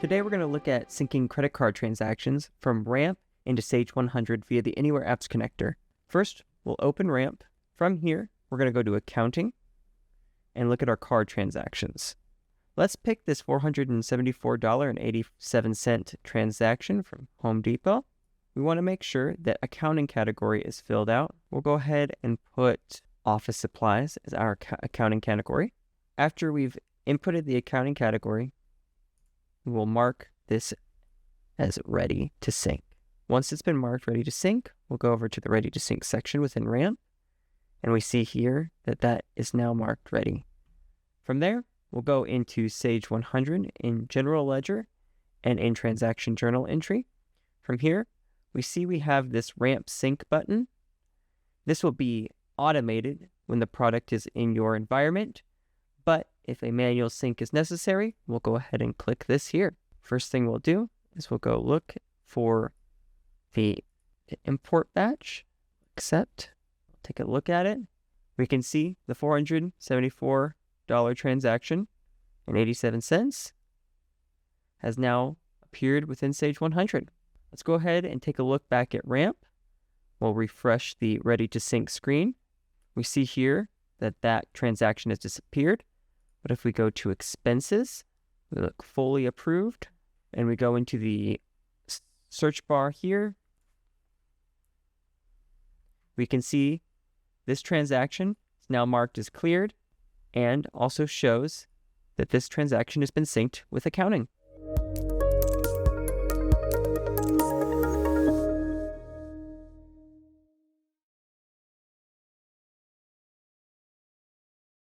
Today we're going to look at syncing credit card transactions from Ramp into Sage 100 via the Anyware Apps connector. First, we'll open Ramp. From here, we're going to go to Accounting and look at our card transactions. Let's pick this $474.87 transaction from Home Depot. We want to make sure that accounting category is filled out. We'll go ahead and put office supplies as our accounting category. After we've inputted the accounting category, we will mark this as ready to sync. Once it's been marked ready to sync, we'll go over to the ready to sync section within Ramp, and we see here that that is now marked ready. From there, we'll go into Sage 100 in General Ledger and in Transaction Journal entry. From here, we see we have this Ramp sync button. This will be automated when the product is in your environment, but if a manual sync is necessary, we'll go ahead and click this here. First thing we'll do is we'll go look for the import batch, accept, take a look at it. We can see the $474 transaction and 87 cents has now appeared within Sage 100. Let's go ahead and take a look back at Ramp. We'll refresh the ready to sync screen. We see here that that transaction has disappeared. But if we go to expenses, we look fully approved, and we go into the search bar here, we can see this transaction is now marked as cleared and also shows that this transaction has been synced with accounting.